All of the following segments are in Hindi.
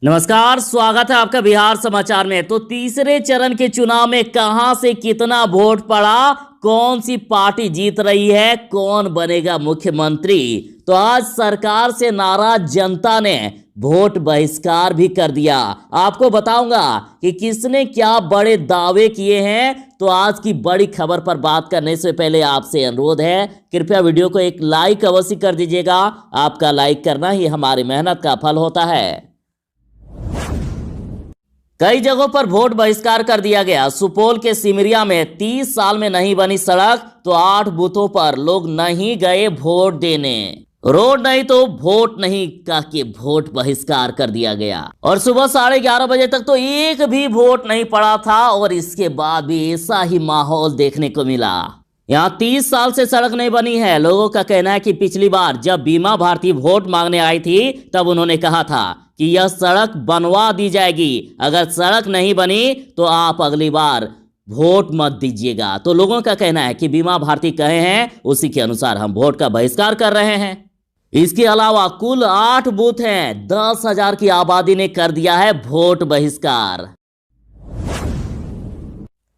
नमस्कार, स्वागत है आपका बिहार समाचार में। तो तीसरे चरण के चुनाव में कहां से कितना वोट पड़ा, कौन सी पार्टी जीत रही है, कौन बनेगा मुख्यमंत्री, तो आज सरकार से नाराज जनता ने वोट बहिष्कार भी कर दिया। आपको बताऊंगा कि किसने क्या बड़े दावे किए हैं। तो आज की बड़ी खबर पर बात करने से पहले आपसे अनुरोध है, कृपया वीडियो को एक लाइक अवश्य कर दीजिएगा। आपका लाइक करना ही हमारी मेहनत का फल होता है। कई जगहों पर वोट बहिष्कार कर दिया गया। सुपौल के सिमरिया में 30 साल में नहीं बनी सड़क, तो 8 बूथों पर लोग नहीं गए वोट देने। रोड नहीं तो वोट नहीं कह के वोट बहिष्कार कर दिया गया। और सुबह 11:30 बजे तक तो एक भी वोट नहीं पड़ा था, और इसके बाद भी ऐसा ही माहौल देखने को मिला। यहाँ 30 साल से सड़क नहीं बनी है। लोगों का कहना है कि पिछली बार जब बीमा भारती वोट मांगने आई थी, तब उन्होंने कहा था कि यह सड़क बनवा दी जाएगी, अगर सड़क नहीं बनी तो आप अगली बार वोट मत दीजिएगा। तो लोगों का कहना है कि बीमा भारती कहे हैं उसी के अनुसार हम वोट का बहिष्कार कर रहे हैं। इसके अलावा कुल 8 बूथ हैं, 10,000 की आबादी ने कर दिया है वोट बहिष्कार।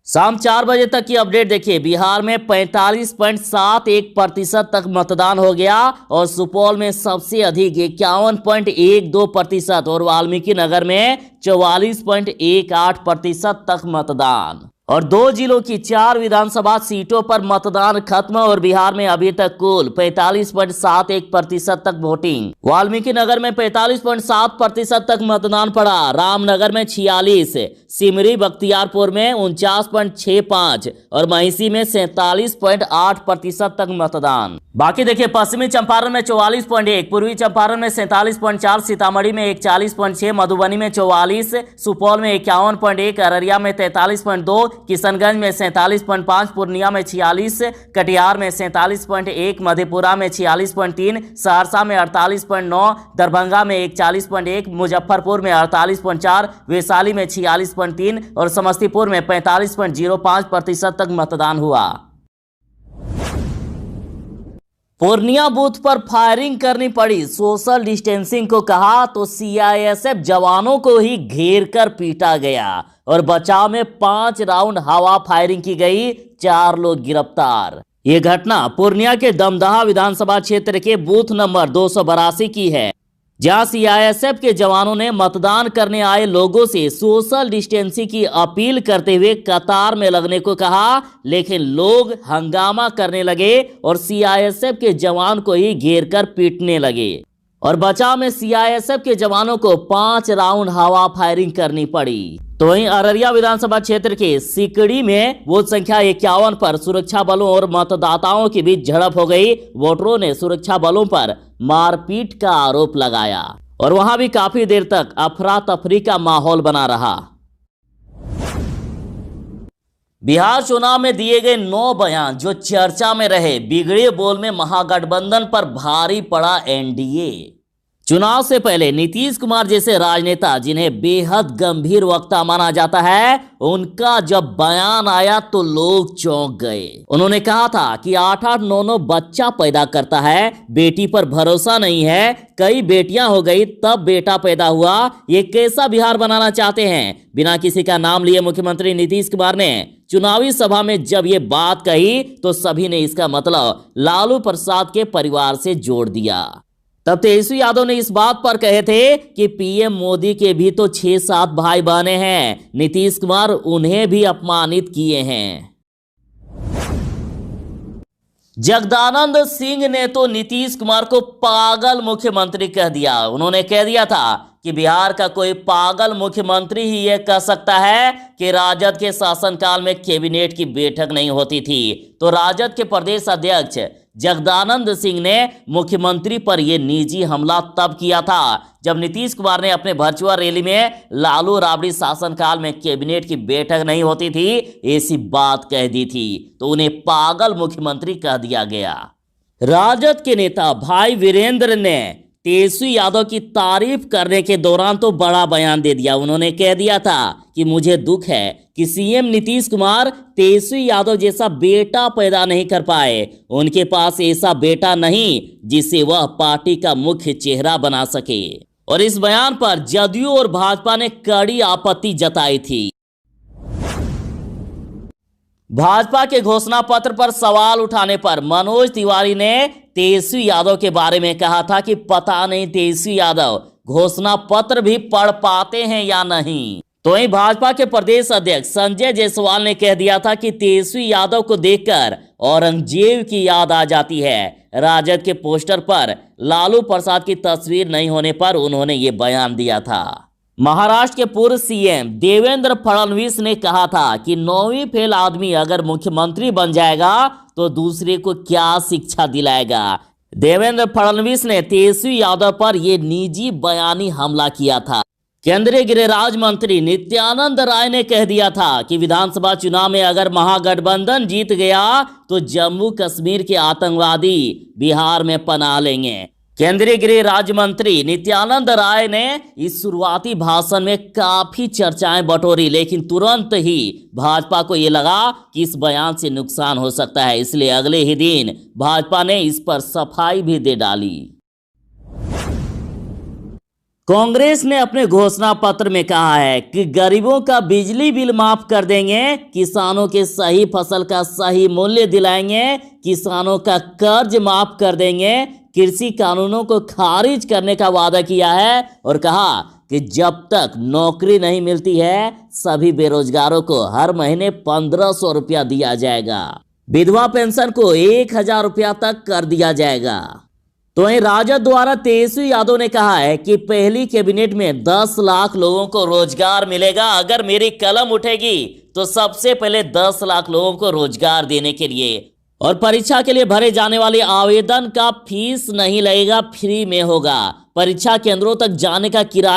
शाम 4 बजे तक की अपडेट देखिए। बिहार में 45.71% तक मतदान हो गया, और सुपौल में सबसे अधिक 51.12% और वाल्मीकि नगर में 44.18% तक मतदान। और 2 जिलों की 4 विधानसभा सीटों पर मतदान खत्म, और बिहार में अभी तक कुल 45.71% तक वोटिंग। वाल्मीकि नगर में 45.7% तक मतदान पड़ा, रामनगर में 46, सिमरी बख्तियारपुर में 49.65 और महिषी में 47.8% तक मतदान। बाकी देखिए, पश्चिमी चंपारण में 44.1, पूर्वी चंपारण में 47.4, सीतामढ़ी में 41.6, मधुबनी में 44, सुपौल में 51.1, अररिया में 43.2, किशनगंज में 47.5, पूर्णिया में 46, कटिहार में 47.1, मधेपुरा में 46.3, सहरसा में 48.9, दरभंगा में 41.1, मुजफ्फरपुर में 48.4, वैशाली में 46.3 और समस्तीपुर में 45.05% तक मतदान हुआ। पूर्णिया बूथ पर फायरिंग करनी पड़ी, सोशल डिस्टेंसिंग को कहा तो सीआईएसएफ जवानों को ही घेर कर पीटा गया, और बचाव में 5 राउंड हवा फायरिंग की गई, 4 लोग गिरफ्तार। ये घटना पूर्णिया के दमदहा विधानसभा क्षेत्र के बूथ नंबर 282 की है, जहां सीआईएसएफ के जवानों ने मतदान करने आए लोगों से सोशल डिस्टेंसिंग की अपील करते हुए कतार में लगने को कहा, लेकिन लोग हंगामा करने लगे और सीआईएसएफ के जवान को ही घेर कर पीटने लगे, और बचाव में सीआईएसएफ के जवानों को 5 राउंड हवा फायरिंग करनी पड़ी। तो वहीं अररिया विधानसभा क्षेत्र के सिकड़ी में बूथ संख्या 51 पर सुरक्षा बलों और मतदाताओं के बीच झड़प हो गई। वोटरों ने सुरक्षा बलों पर मारपीट का आरोप लगाया, और वहां भी काफी देर तक अफरा तफरी का माहौल बना रहा। बिहार चुनाव में दिए गए 9 बयान जो चर्चा में रहे। बिगड़े बोल में महागठबंधन पर भारी पड़ा एनडीए। चुनाव से पहले नीतीश कुमार जैसे राजनेता, जिन्हें बेहद गंभीर वक्ता माना जाता है, उनका जब बयान आया तो लोग चौंक गए। उन्होंने कहा था कि 8-8, 9-9 बच्चा पैदा करता है, बेटी पर भरोसा नहीं है, कई बेटियां हो गई तब बेटा पैदा हुआ, ये कैसा बिहार बनाना चाहते हैं। बिना किसी का नाम लिए मुख्यमंत्री नीतीश कुमार ने चुनावी सभा में जब ये बात कही, तो सभी ने इसका मतलब लालू प्रसाद के परिवार से जोड़ दिया। तब तेजस्वी यादव ने इस बात पर कहे थे कि पीएम मोदी के भी तो 6-7 भाई बहने हैं, नीतीश कुमार उन्हें भी अपमानित किए हैं। जगदानंद सिंह ने तो नीतीश कुमार को पागल मुख्यमंत्री कह दिया। उन्होंने कह दिया था कि बिहार का कोई पागल मुख्यमंत्री ही यह कह सकता है कि राजद के शासनकाल में कैबिनेट की बैठक नहीं होती थी। तो राजद के प्रदेश अध्यक्ष जगदानंद सिंह ने मुख्यमंत्री पर यह निजी हमला तब किया था जब नीतीश कुमार ने अपने वर्चुअल रैली में लालू राबड़ी शासनकाल में कैबिनेट की बैठक नहीं होती थी ऐसी बात कह दी थी, तो उन्हें पागल मुख्यमंत्री कह दिया गया। राजद के नेता भाई वीरेंद्र ने तेजस्वी यादव की तारीफ करने के दौरान तो बड़ा बयान दे दिया। उन्होंने कह दिया था कि मुझे दुख है कि सीएम नीतीश कुमार तेजस्वी यादव जैसा बेटा पैदा नहीं कर पाए। उनके पास ऐसा बेटा नहीं जिसे वह पार्टी का मुख्य चेहरा बना सके। और इस बयान पर जदयू और भाजपा ने कड़ी आपत्ति जताई थी। भाजपा के घोषणा पत्र पर सवाल उठाने पर मनोज तिवारी ने तेजस्वी यादव के बारे में कहा था कि पता नहीं तेजस्वी यादव घोषणा पत्र भी पढ़ पाते हैं या नहीं। तो वहीं भाजपा के प्रदेश अध्यक्ष संजय जायसवाल ने कह दिया था कि तेजस्वी यादव को देखकर औरंगजेब की याद आ जाती है। राजद के पोस्टर पर लालू प्रसाद की तस्वीर नहीं होने पर उन्होंने ये बयान दिया था। महाराष्ट्र के पूर्व सीएम देवेंद्र फडणवीस ने कहा था कि 9वीं फेल आदमी अगर मुख्यमंत्री बन जाएगा तो दूसरे को क्या शिक्षा दिलाएगा। देवेंद्र फडणवीस ने तेजस्वी यादव पर यह निजी बयानी हमला किया था। केंद्रीय गृह राज्य मंत्री नित्यानंद राय ने कह दिया था कि विधानसभा चुनाव में अगर महागठबंधन जीत गया तो जम्मू कश्मीर के आतंकवादी बिहार में पनाह लेंगे। केंद्रीय गृह राज्य मंत्री नित्यानंद राय ने इस शुरुआती भाषण में काफी चर्चाएं बटोरी, लेकिन तुरंत ही भाजपा को यह लगा कि इस बयान से नुकसान हो सकता है, इसलिए अगले ही दिन भाजपा ने इस पर सफाई भी दे डाली। कांग्रेस ने अपने घोषणा पत्र में कहा है कि गरीबों का बिजली बिल माफ कर देंगे, किसानों के सही फसल का सही मूल्य दिलाएंगे, किसानों का कर्ज माफ कर देंगे, कृषि कानूनों को खारिज करने का वादा किया है और कहा कि जब तक नौकरी नहीं मिलती है सभी बेरोजगारों को हर महीने 1500 रुपया दिया जाएगा। विधवा पेंशन को 1000 रुपया तक कर दिया जाएगा। तो वहीं राजद द्वारा तेजस्वी यादव ने कहा है कि पहली कैबिनेट में 10 लाख लोगों को रोजगार मिलेगा। अगर मेरी कलम उठेगी तो सबसे पहले 10 लाख लोगों को रोजगार देने के लिए, और परीक्षा के लिए भरे जाने वाले आवेदन का फीस नहीं लगेगा, फ्री में होगा। परीक्षा केंद्रों तक जाने का किराया